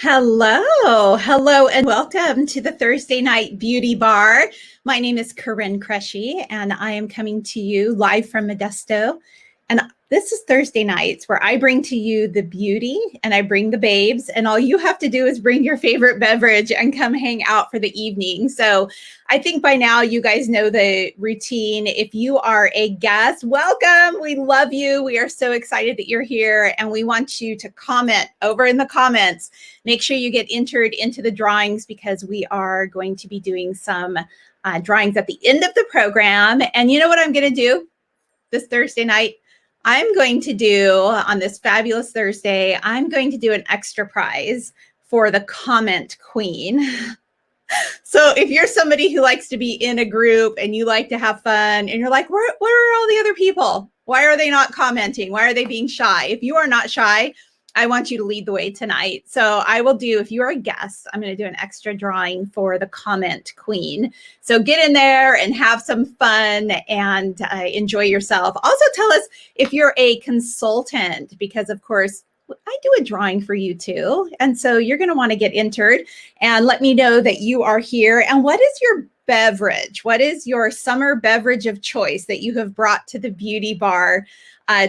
Hello, and welcome to the Thursday Night Beauty Bar. My name is Corinne Kreshe, and I am coming to you live from Modesto. And this is Thursday nights where I bring to you the beauty and I bring the babes, and all you have to do is bring your favorite beverage and come hang out for the evening. So I think by now you guys know the routine. If you are a guest, welcome. We love you. We are so excited that you're here, and we want you to comment over in the comments. Make sure you get entered into the drawings because we are going to be doing some drawings at the end of the program. And you know what I'm going to do this Thursday night? I'm going to do on this fabulous Thursday, I'm going to do an extra prize for the comment queen. So if you're somebody who likes to be in a group and you like to have fun and you're like, where are all the other people? Why are they not commenting? Why are they being shy? If you are not shy, I want you to lead the way tonight. So I will do, if you're a guest, I'm going to do an extra drawing for the comment queen. So get in there and have some fun and enjoy yourself. Also tell us if you're a consultant, because of course, I do a drawing for you too. And so you're going to want to get entered and let me know that you are here. And what is your beverage? What is your summer beverage of choice that you have brought to the beauty bar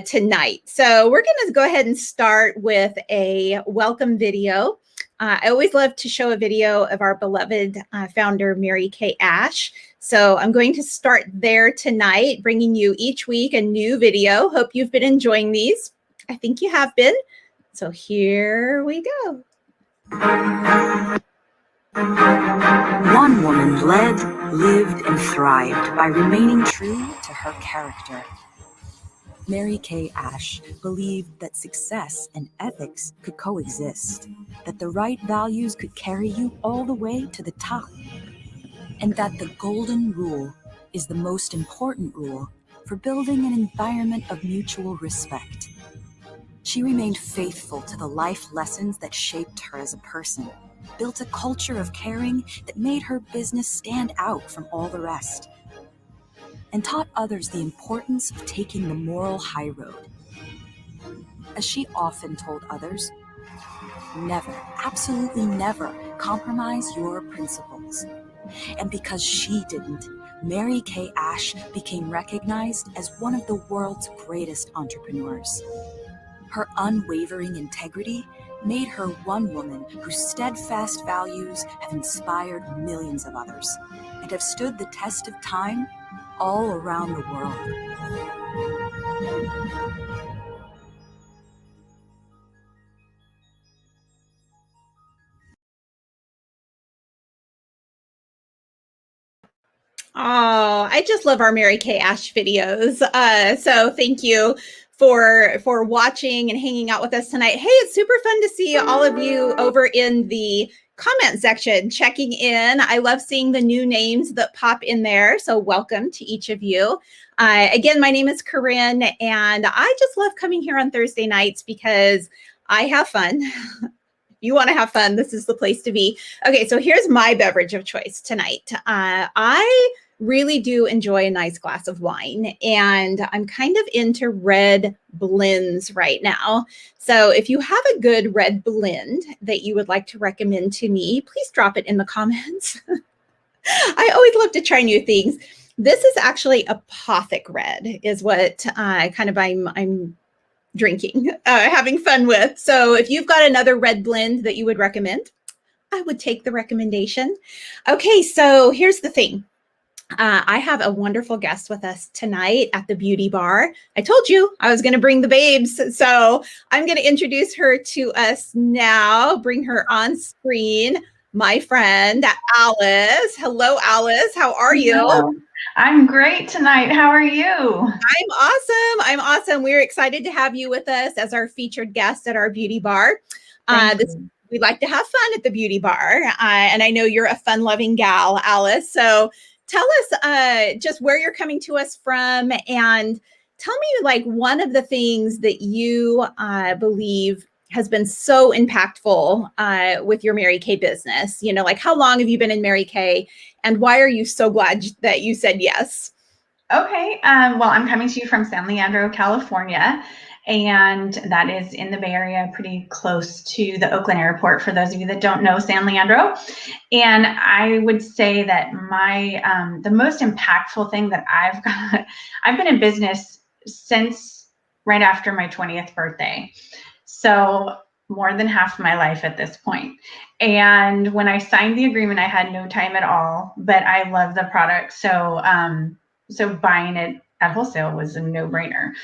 tonight? So we're going to go ahead and start with a welcome video. I always love to show a video of our beloved founder, Mary Kay Ash. So I'm going to start there tonight, bringing you each week a new video. Hope you've been enjoying these. I think you have been. So here we go. One woman led, lived, and thrived by remaining true to her character. Mary Kay Ash believed that success and ethics could coexist, that the right values could carry you all the way to the top, and that the golden rule is the most important rule for building an environment of mutual respect. She remained faithful to the life lessons that shaped her as a person, built a culture of caring that made her business stand out from all the rest, and taught others the importance of taking the moral high road. As she often told others, never, absolutely never compromise your principles. And because she didn't, Mary Kay Ash became recognized as one of the world's greatest entrepreneurs. Her unwavering integrity made her one woman whose steadfast values have inspired millions of others and have stood the test of time all around the world. Oh, I just love our Mary Kay Ash videos. So thank you for watching and hanging out with us tonight. Hey, it's super fun to see all of you over in the comment section checking in. I love seeing the new names that pop in there. So welcome to each of you. Again, my name is Corinne, and I just love coming here on Thursday nights because I have fun. You want to have fun, this is the place to be. Okay, so here's my beverage of choice tonight. I really do enjoy a nice glass of wine, and I'm kind of into red blends right now. So if you have a good red blend that you would like to recommend to me, please drop it in the comments. I always love to try new things. This is actually Apothic Red is what I'm drinking, having fun with. So if you've got another red blend that you would recommend, I would take the recommendation. Okay, so here's the thing. I have a wonderful guest with us tonight at the beauty bar. I told you I was going to bring the babes. So I'm going to introduce her to us now, bring her on screen. My friend, Alice. Hello, Alice. How are you? Hello. I'm great tonight. How are you? I'm awesome. We're excited to have you with us as our featured guest at our beauty bar. We like to have fun at the beauty bar. And I know you're a fun-loving gal, Alice. So tell us just where you're coming to us from, and tell me like one of the things that you believe has been so impactful with your Mary Kay business. You know, like how long have you been in Mary Kay, and why are you so glad that you said yes? Okay. Well, I'm coming to you from San Leandro, California. and that is in the Bay Area, pretty close to the Oakland airport, for those of you that don't know San Leandro. And I would say that the most impactful thing that I've been in business since right after my 20th birthday. So more than half my life at this point. And when I signed the agreement, I had no time at all, but I love the product. So, so buying it at wholesale was a no-brainer.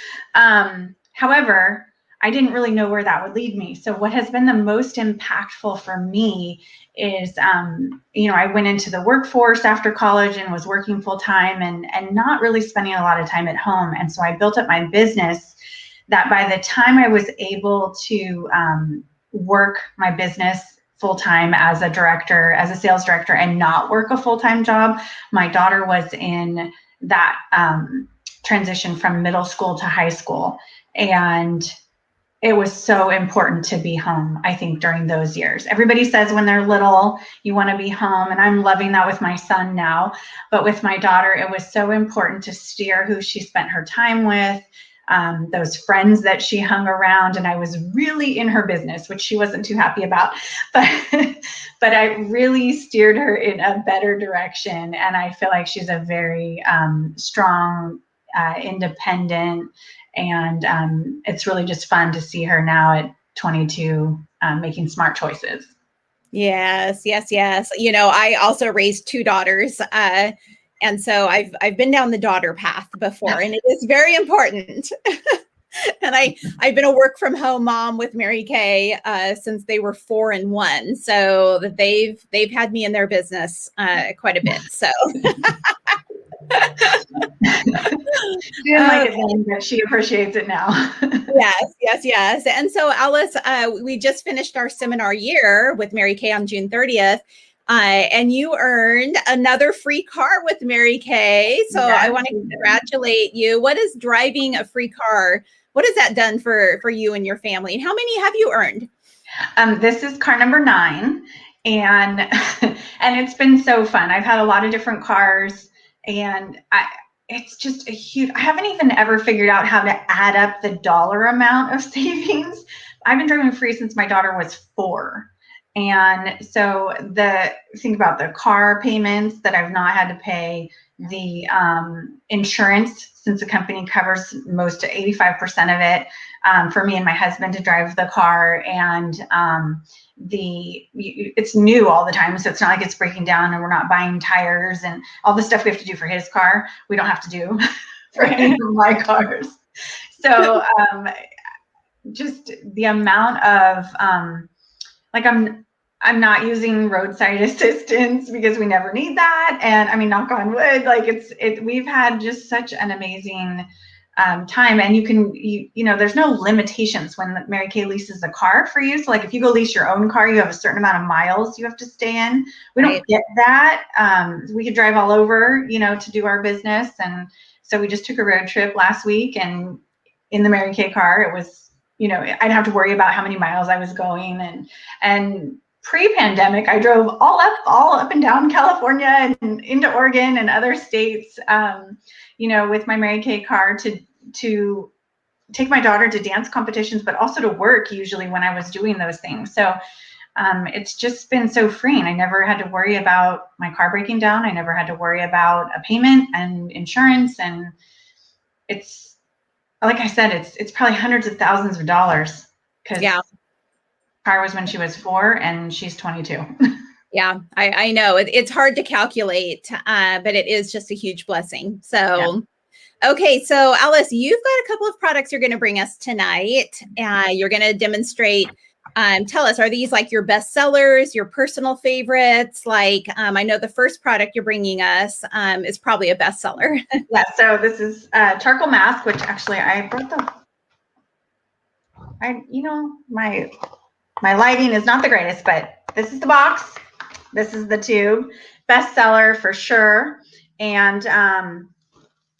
However, I didn't really know where that would lead me. So what has been the most impactful for me is, I went into the workforce after college and was working full time and not really spending a lot of time at home. And so I built up my business that by the time I was able to work my business full-time as a director, as a sales director, and not work a full-time job, my daughter was in that transition from middle school to high school. And it was so important to be home, I think, during those years. Everybody says when they're little, you want to be home, and I'm loving that with my son now. But with my daughter, it was so important to steer who she spent her time with, those friends that she hung around, and I was really in her business, which she wasn't too happy about, but but I really steered her in a better direction, and I feel like she's a very strong, independent, and it's really just fun to see her now at 22 making smart choices. Yes, yes, yes. I also raised two daughters. And so I've been down the daughter path before, and it is very important. And I've been a work from home mom with Mary Kay since they were 4 and 1. So they've had me in their business quite a bit. So She didn't like it then, but she appreciates it now. Yes, yes, yes. And so Alice, we just finished our seminar year with Mary Kay on June 30th. And you earned another free car with Mary Kay. So yes, I want to congratulate you. What is driving a free car? What has that done for you and your family? And how many have you earned? This is car number 9. And and it's been so fun. I've had a lot of different cars, and it's just I haven't even ever figured out how to add up the dollar amount of savings. I've been driving free since my daughter was 4. And so think about the car payments that I've not had to pay, the insurance, since the company covers most to 85% of it, for me and my husband to drive the car, and it's new all the time, so it's not like it's breaking down and we're not buying tires and all the stuff we have to do for his car, we don't have to do for any of my cars. So just the amount of I'm not using roadside assistance because we never need that. And I mean, knock on wood, we've had just such an amazing time. And there's no limitations when Mary Kay leases a car for you. So if you go lease your own car, you have a certain amount of miles you have to stay in. We don't get that. We could drive all over, to do our business. And so we just took a road trip last week, and in the Mary Kay car, it was, I didn't have to worry about how many miles I was going. And pre-pandemic, I drove all up and down California and into Oregon and other states, with my Mary Kay car to take my daughter to dance competitions, but also to work usually when I was doing those things. So it's just been so freeing. I never had to worry about my car breaking down. I never had to worry about a payment and insurance. And it's, like I said, it's probably hundreds of thousands of dollars, because car was when she was 4 and she's 22. Yeah, I know it's hard to calculate, but it is just a huge blessing. So, okay. So Alice, you've got a couple of products you're going to bring us tonight. You're going to demonstrate. Tell us, are these your best sellers, your personal favorites? I know the first product you're bringing us is probably a bestseller. Yeah. So this is charcoal mask, which actually I brought my lighting is not the greatest, but this is the box. This is the tube. Bestseller for sure. And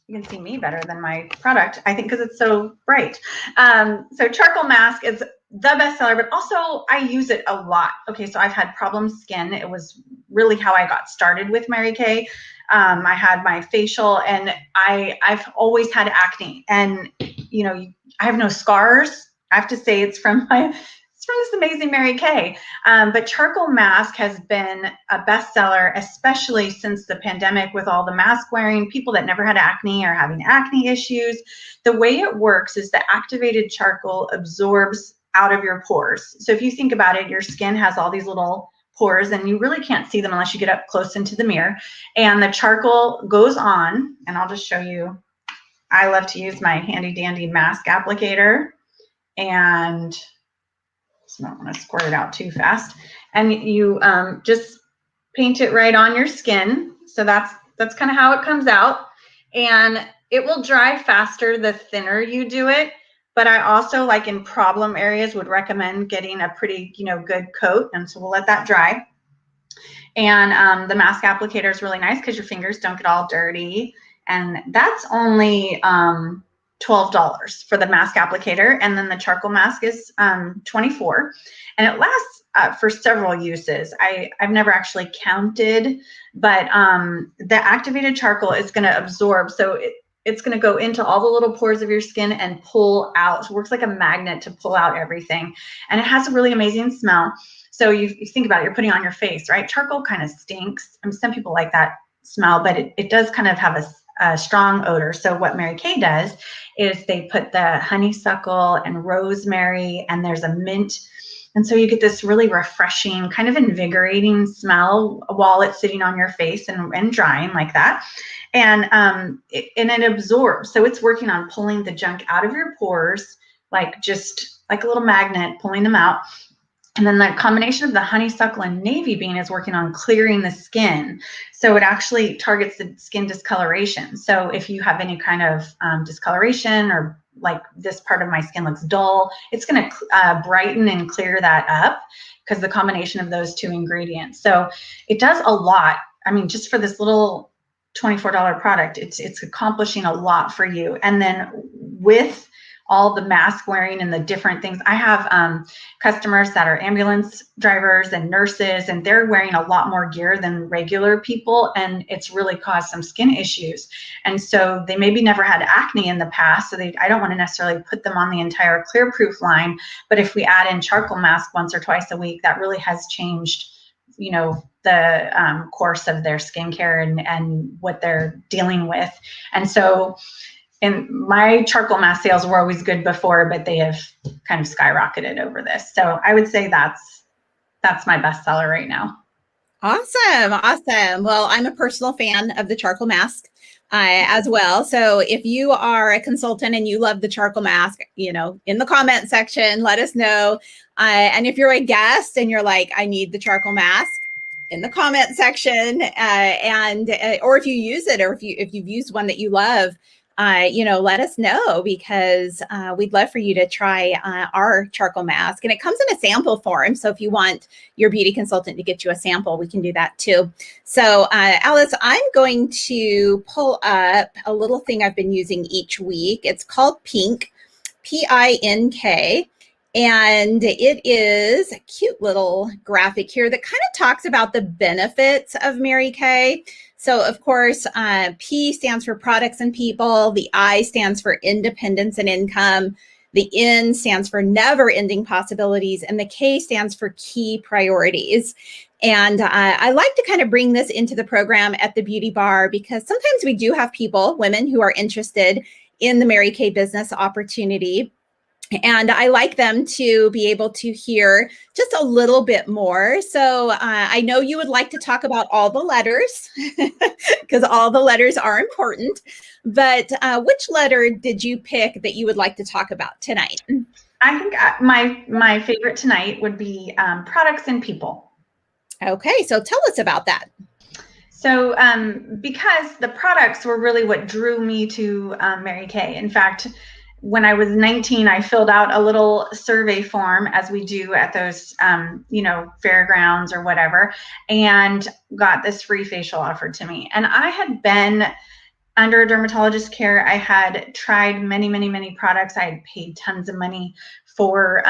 you can see me better than my product, I think, because it's so bright. So charcoal mask is the bestseller, but also I use it a lot. Okay, so I've had problem skin. It was really how I got started with Mary Kay. I had my facial, and I've always had acne. And I have no scars. I have to say it's from this amazing Mary Kay. But charcoal mask has been a bestseller, especially since the pandemic with all the mask wearing, people that never had acne are having acne issues. The way it works is the activated charcoal absorbs out of your pores. So if you think about it, your skin has all these little pores and you really can't see them unless you get up close into the mirror. And the charcoal goes on, and I'll just show you. I love to use my handy dandy mask applicator, and so I don't want to squirt it out too fast. And you just paint it right on your skin. So that's kind of how it comes out. And it will dry faster the thinner you do it. But I also, like in problem areas, would recommend getting a pretty, good coat. And so we'll let that dry. And the mask applicator is really nice because your fingers don't get all dirty. And that's only $12 for the mask applicator, and then the charcoal mask is $24, and it lasts for several uses. I've never actually counted, but the activated charcoal is going to absorb, so it's going to go into all the little pores of your skin and pull out. So it works like a magnet to pull out everything, and it has a really amazing smell. So you think about it, you're putting it on your face, right? Charcoal kind of stinks. I mean, some people like that smell, but it does kind of have a strong odor. So what Mary Kay does is they put the honeysuckle and rosemary, and there's a mint. And so you get this really refreshing, kind of invigorating smell while it's sitting on your face and drying like that. And it absorbs. So it's working on pulling the junk out of your pores, just like a little magnet, pulling them out. And then the combination of the honeysuckle and navy bean is working on clearing the skin. So it actually targets the skin discoloration. So if you have any kind of discoloration, or like this part of my skin looks dull, it's going to brighten and clear that up because the combination of those two ingredients. So it does a lot. I mean, just for this little $24 product, it's accomplishing a lot for you. And then with all the mask wearing and the different things. I have customers that are ambulance drivers and nurses, and they're wearing a lot more gear than regular people, and it's really caused some skin issues. And so they maybe never had acne in the past, so I don't want to necessarily put them on the entire Clear Proof line, but if we add in charcoal mask once or twice a week, that really has changed the course of their skincare and what they're dealing with. And so, and my charcoal mask sales were always good before, but they have kind of skyrocketed over this. So I would say that's my bestseller right now. Awesome. Awesome. Well, I'm a personal fan of the charcoal mask as well. So if you are a consultant and you love the charcoal mask, in the comment section, let us know. And if you're a guest and you're like, I need the charcoal mask, in the comment section, or if you use it, or if you've used one that you love, let us know, because we'd love for you to try our charcoal mask. And it comes in a sample form. So if you want your beauty consultant to get you a sample, we can do that too. So Alice, I'm going to pull up a little thing I've been using each week. It's called Pink, Pink. And it is a cute little graphic here that kind of talks about the benefits of Mary Kay. So, of course, P stands for products and people. The I stands for independence and income. The N stands for never-ending possibilities. And the K stands for key priorities. And I like to kind of bring this into the program at the Beauty Bar, because sometimes we do have people, women, who are interested in the Mary Kay business opportunity. And I like them to be able to hear just a little bit more. So I know you would like to talk about all the letters, because all the letters are important. But which letter did you pick that you would like to talk about tonight? I think my favorite tonight would be products and people. Okay, so tell us about that. So because the products were really what drew me to Mary Kay. In fact, when I was 19, I filled out a little survey form, as we do at those, fairgrounds or whatever, and got this free facial offered to me. And I had been under a dermatologist care. I had tried many, many, many products. I had paid tons of money for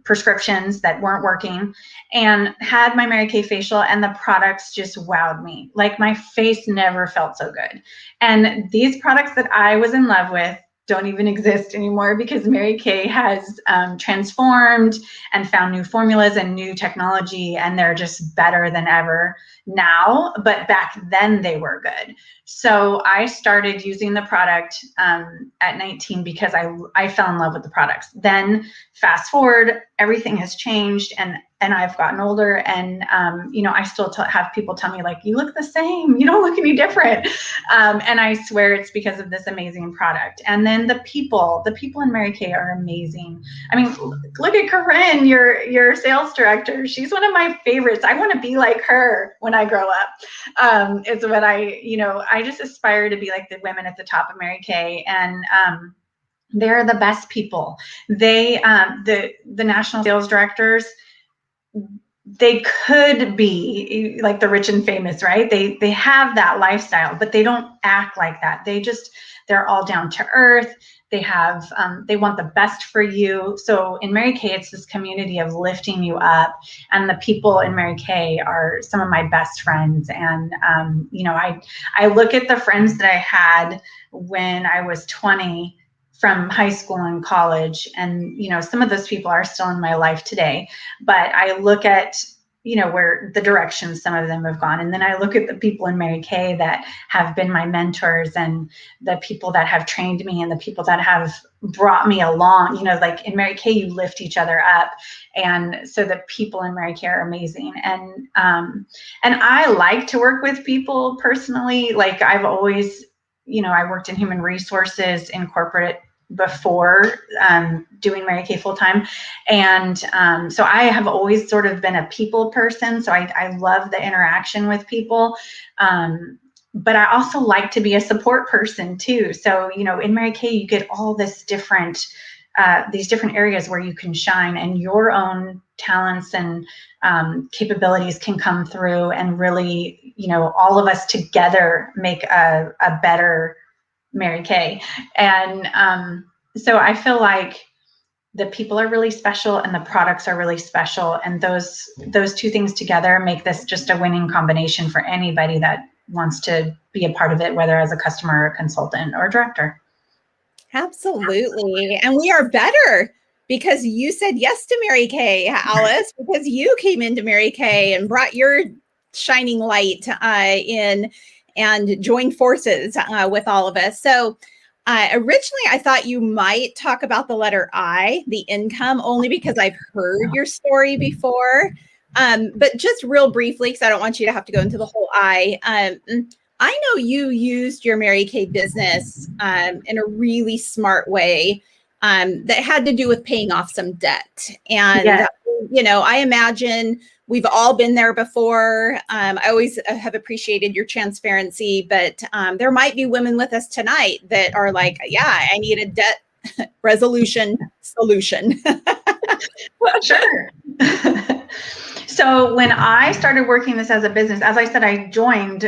prescriptions that weren't working, and had my Mary Kay facial, and the products just wowed me. Like, my face never felt so good. And these products that I was in love with don't even exist anymore because Mary Kay has transformed and found new formulas and new technology, and they're just better than ever now. But back then they were good. So I started using the product at 19 because I fell in love with the products. Then fast forward, everything has changed, and I've gotten older, and I still have people tell me, like, you look the same, you don't look any different, and I swear it's because of this amazing product. And then the people in Mary Kay are amazing. I mean, look at Corinne, your sales director. She's one of my favorites. I want to be like her when I grow up. It's what I just aspire to be like the women at the top of Mary Kay, and they're the best people. They the national sales directors, they could be like the rich and famous, right? They have that lifestyle, but they don't act like that. They're all down to earth. They have they want the best for you. So in Mary Kay, it's this community of lifting you up, and the people in Mary Kay are some of my best friends. And I look at the friends that I had when I was 20 from high school and college, and some of those people are still in my life today. But I look at where the direction some of them have gone, and then I look at the people in Mary Kay that have been my mentors, and the people that have trained me, and the people that have brought me along. Like in Mary Kay, you lift each other up, and so the people in Mary Kay are amazing. And I like to work with people personally. Like I've always, I worked in human resources in corporate before doing Mary Kay full time. And so I have always sort of been a people person. So I love the interaction with people. But I also like to be a support person too. So, in Mary Kay, you get all this these different areas where you can shine, and your own talents and capabilities can come through, and really, all of us together make a better Mary Kay. And so I feel like the people are really special and the products are really special, and those two things together make this just a winning combination for anybody that wants to be a part of it, whether as a customer, a consultant, or a director. Absolutely. And we are better because you said yes to Mary Kay, Alice, because you came into Mary Kay and brought your shining light in and joined forces with all of us. So originally I thought you might talk about the letter I, the income, only because I've heard your story before. But just real briefly, because I don't want you to have to go into the whole I know you used your Mary Kay business in a really smart way that had to do with paying off some debt. And, Yeah. I imagine we've all been there before. I always have appreciated your transparency, but there might be women with us tonight that are like, yeah, I need a debt resolution solution. Sure. So when I started working this as a business, as I said, I joined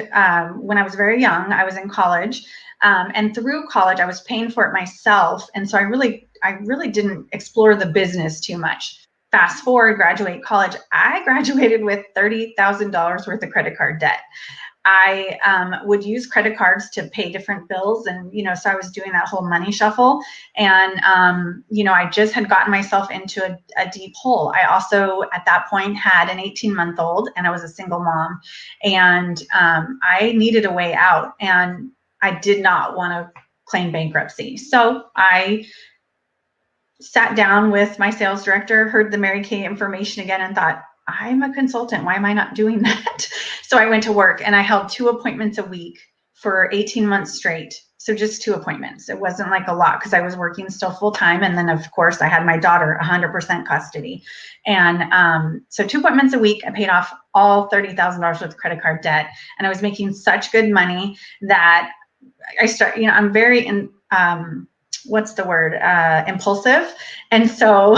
when I was very young. I was in college, and through college, I was paying for it myself, and so I really didn't explore the business too much. Fast forward, graduate college. I graduated with $30,000 worth of credit card debt. I would use credit cards to pay different bills, and so I was doing that whole money shuffle, and I just had gotten myself into a deep hole. I also at that point had an 18-month-old, and I was a single mom, and I needed a way out, and I did not want to claim bankruptcy. So I sat down with my sales director, heard the Mary Kay information again, and thought, I'm a consultant. Why am I not doing that? So I went to work, and I held 2 appointments a week for 18 months straight. So just 2 appointments. It wasn't like a lot because I was working still full time. And then of course I had my daughter 100% custody. And so 2 appointments a week, I paid off all $30,000 worth of credit card debt. And I was making such good money that I'm very impulsive. And so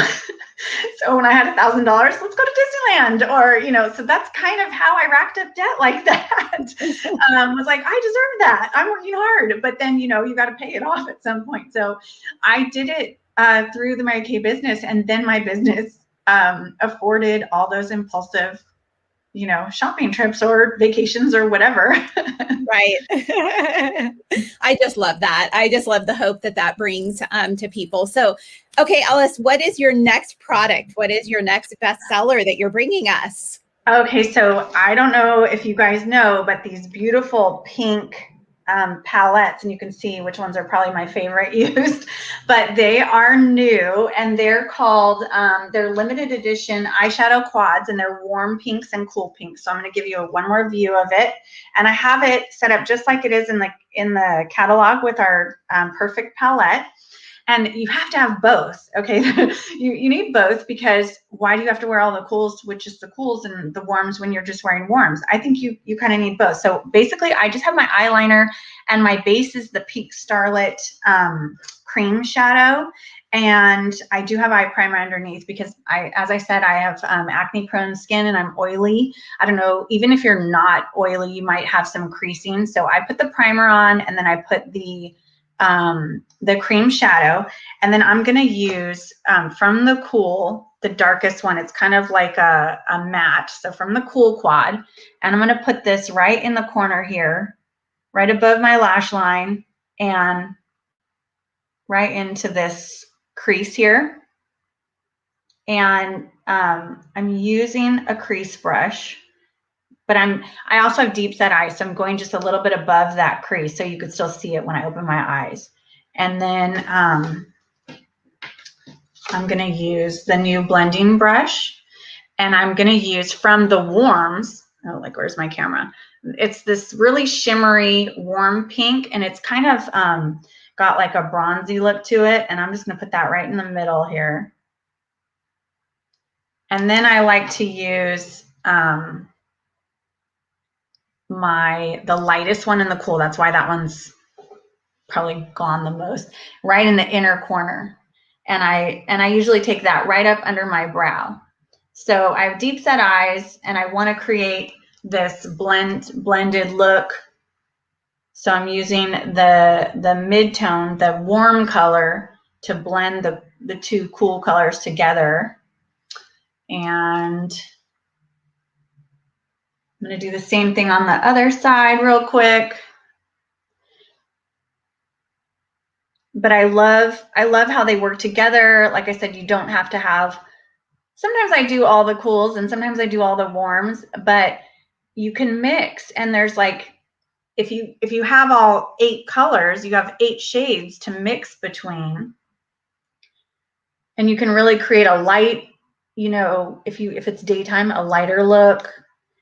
when I had $1,000, let's go to Disneyland, or, so that's kind of how I racked up debt like that. Was like, I deserve that. I'm working hard, but then, you got to pay it off at some point. So I did it through the Mary Kay business, and then my business afforded all those impulsive shopping trips or vacations or whatever. Right. I just love that. I just love the hope that that brings to people. So, okay, Alice, what is your next product? What is your next bestseller that you're bringing us? Okay, so I don't know if you guys know, but these beautiful pink palettes, and you can see which ones are probably my favorite used, but they are new, and they're called, they're limited edition eyeshadow quads, and they're warm pinks and cool pinks. So I'm going to give you one more view of it, and I have it set up just like it is in the catalog with our perfect palette. And you have to have both, okay? you need both, because why do you have to wear all the cools, which is the cools, and the warms when you're just wearing warms? I think you kind of need both. So basically, I just have my eyeliner, and my base is the Peak Starlit cream shadow. And I do have eye primer underneath because as I said, I have acne prone skin and I'm oily. I don't know, even if you're not oily, you might have some creasing. So I put the primer on, and then I put the cream shadow, and then I'm going to use from the Cool, the darkest one. It's kind of like a matte. So from the Cool quad, and I'm going to put this right in the corner here, right above my lash line, and right into this crease here. And I'm using a crease brush, but I also have deep set eyes, so I'm going just a little bit above that crease so you could still see it when I open my eyes. And then I'm going to use the new blending brush, and I'm going to use from the warms. Oh, like, where's my camera? It's this really shimmery warm pink, and it's kind of got like a bronzy look to it. And I'm just going to put that right in the middle here. And then I like to use the lightest one in the Cool. That's why that one's probably gone the most, right in the inner corner. And I usually take that right up under my brow. So I have deep set eyes, and I want to create this blended look. So I'm using the mid-tone, the warm color, to blend the two cool colors together. And I'm going to do the same thing on the other side real quick. But I love how they work together. Like I said, you don't have to have, sometimes I do all the cools and sometimes I do all the warms, but you can mix, and there's like, if you have all 8 colors, you have 8 shades to mix between. And you can really create a light, if it's daytime, a lighter look.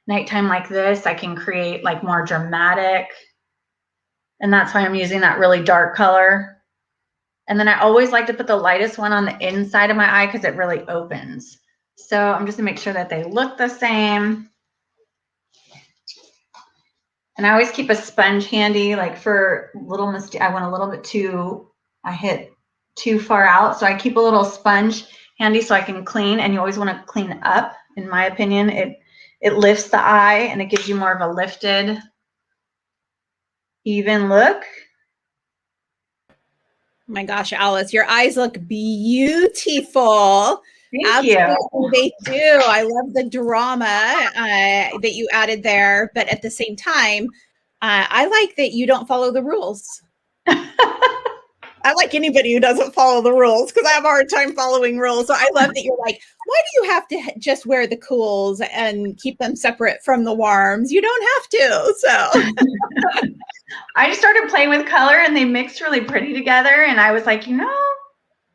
Nighttime like this, I can create like more dramatic. And that's why I'm using that really dark color. And then I always like to put the lightest one on the inside of my eye because it really opens. So I'm just gonna make sure that they look the same. And I always keep a sponge handy, like for little mistake. I went a little bit I hit too far out. So I keep a little sponge handy so I can clean, and you always want to clean up. In my opinion, it lifts the eye and it gives you more of a lifted, even look. Oh my gosh, Alice, your eyes look beautiful. Thank you. They do. I love the drama that you added there, but at the same time, I like that you don't follow the rules. I like anybody who doesn't follow the rules because I have a hard time following rules. So I love that you're like, why do you have to just wear the cools and keep them separate from the warms? You don't have to. So I just started playing with color and they mixed really pretty together. And I was like,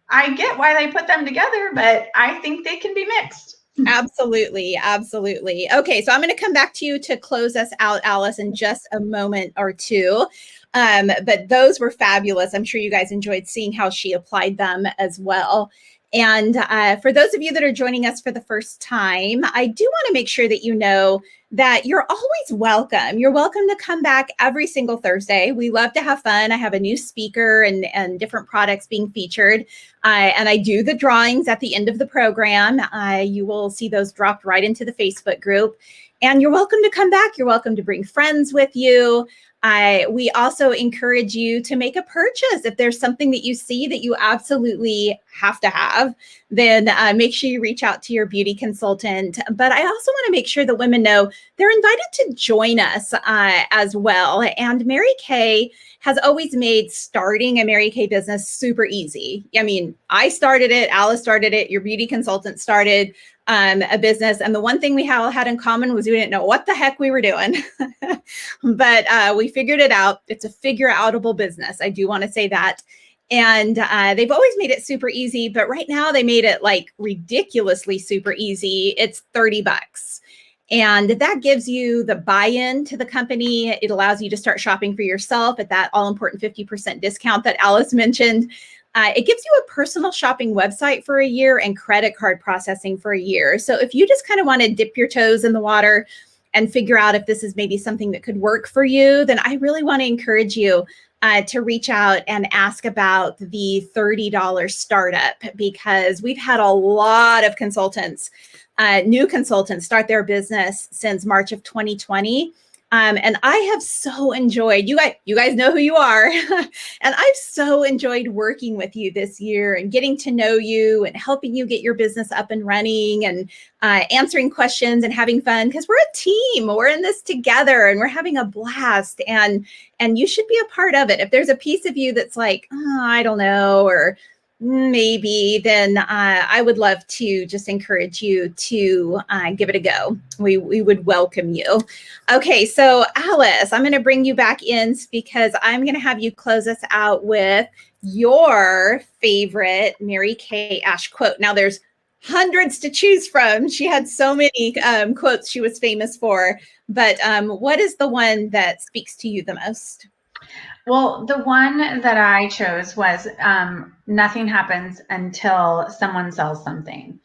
I get why they put them together, but I think they can be mixed. Absolutely. Absolutely. Okay. So I'm going to come back to you to close us out, Alice, in just a moment or two. But those were fabulous. I'm sure you guys enjoyed seeing how she applied them as well. And for those of you that are joining us for the first time, I do want to make sure that you know that you're always welcome. You're welcome to come back every single Thursday. We love to have fun. I have a new speaker and different products being featured. And I do the drawings at the end of the program. You will see those dropped right into the Facebook group. And you're welcome to come back. You're welcome to bring friends with you. We also encourage you to make a purchase. If there's something that you see that you absolutely have to have, then make sure you reach out to your beauty consultant. But I also want to make sure that women know they're invited to join us as well. And Mary Kay has always made starting a Mary Kay business super easy. I mean, I started it, Alice started it, your beauty consultant started a business. And the one thing we all had in common was we didn't know what the heck we were doing, but we figured it out. It's a figure outable business. I do want to say that. And they've always made it super easy, but right now they made it like ridiculously super easy. It's $30. And that gives you the buy-in to the company. It allows you to start shopping for yourself at that all-important 50% discount that Alice mentioned. It gives you a personal shopping website for a year and credit card processing for a year. So if you just kind of want to dip your toes in the water and figure out if this is maybe something that could work for you, then I really want to encourage you to reach out and ask about the $30 startup, because we've had a lot of consultants, new consultants, start their business since March of 2020. And I have so enjoyed, you guys know who you are, and I've so enjoyed working with you this year and getting to know you and helping you get your business up and running and answering questions and having fun, because we're a team. We're in this together and we're having a blast, and you should be a part of it. If there's a piece of you that's like, oh, I don't know, or maybe, then I would love to just encourage you to give it a go. We would welcome you. Okay, so Alice, I'm going to bring you back in because I'm going to have you close us out with your favorite Mary Kay Ash quote. Now, there's hundreds to choose from. She had so many quotes she was famous for, but what is the one that speaks to you the most? Well, the one that I chose was nothing happens until someone sells something.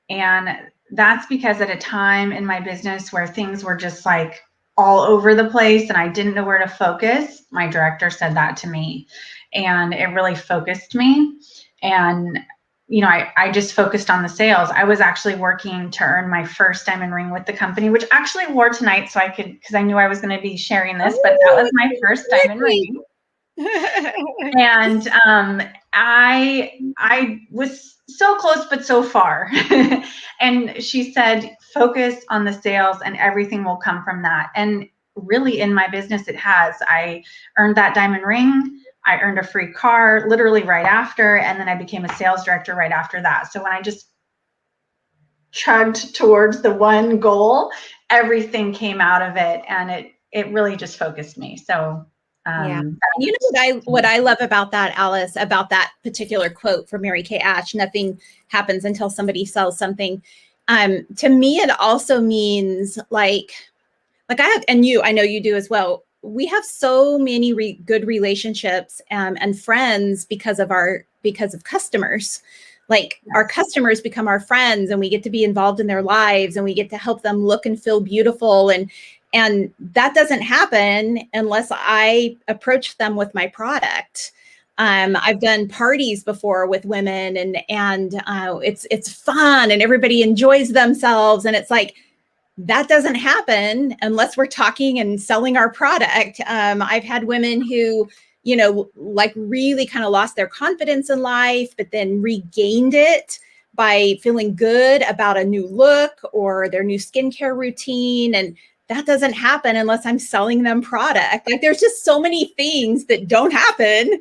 And that's because at a time in my business where things were just like all over the place and I didn't know where to focus, my director said that to me. And it really focused me. And you know, I just focused on the sales. I was actually working to earn my first diamond ring with the company, which actually wore tonight so I could, because I knew I was going to be sharing this, but that was my first diamond ring. And I was so close, but so far. And she said, focus on the sales and everything will come from that. And really in my business, it has. I earned that diamond ring. I earned a free car literally right after. And then I became a sales director right after that. So when I just chugged towards the one goal, everything came out of it. And it really just focused me. So yeah. You know what I love about that, Alice, about that particular quote from Mary Kay Ash, nothing happens until somebody sells something. To me, it also means like I have, and I know you do as well. We have so many good relationships and friends because of customers. Like our customers become our friends and we get to be involved in their lives and we get to help them look and feel beautiful. And that doesn't happen unless I approach them with my product. I've done parties before with women and it's fun and everybody enjoys themselves. And it's like, that doesn't happen unless we're talking and selling our product. I've had women who, you know, like really kind of lost their confidence in life, but then regained it by feeling good about a new look or their new skincare routine. And that doesn't happen unless I'm selling them product. Like there's just so many things that don't happen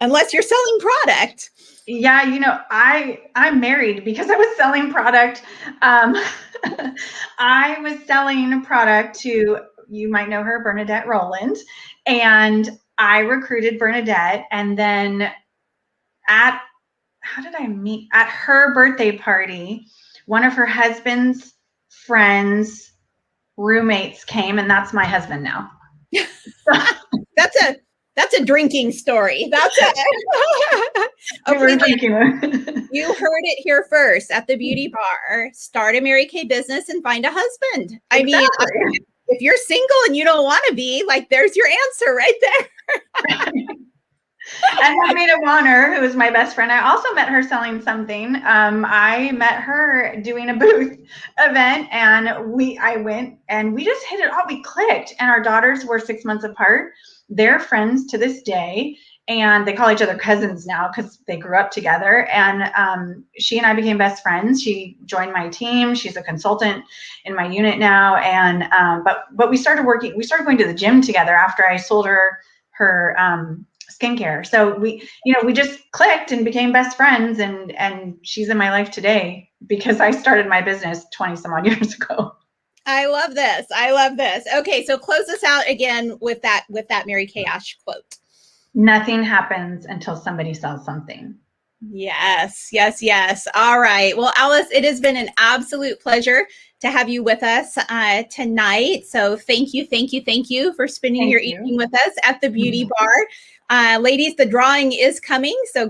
unless you're selling product. Yeah, you know, I'm married because I was selling product. I was selling product to, you might know her, Bernadette Rowland, and I recruited Bernadette, and then how did I meet? At her birthday party, one of her husband's friends' roommates came, and that's my husband now. That's That's a drinking story. That's it. We were Okay, drinking. you heard it here first at the beauty bar. Start a Mary Kay business and find a husband. I mean, Exactly. if you're single and you don't want to be, like, there's your answer right there. And my maid of honor, who is my best friend, I also met her selling something. I met her doing a booth event, and I went and we just hit it off. We clicked, and our daughters were 6 months apart. They're friends to this day, and they call each other cousins now because they grew up together. And she and I became best friends. She joined my team. She's a consultant in my unit now. And but we started working. We started going to the gym together after I sold her skincare. So we just clicked and became best friends, and she's in my life today because I started my business 20 some odd years ago. I love this. I love this. Okay, so close us out again with that Mary Kay Ash quote. Nothing happens until somebody sells something. Yes, yes, yes. All right. Well, Alice, it has been an absolute pleasure to have you with us tonight. So thank you, thank you, thank you for spending your evening with us at the beauty bar. Ladies, the drawing is coming. So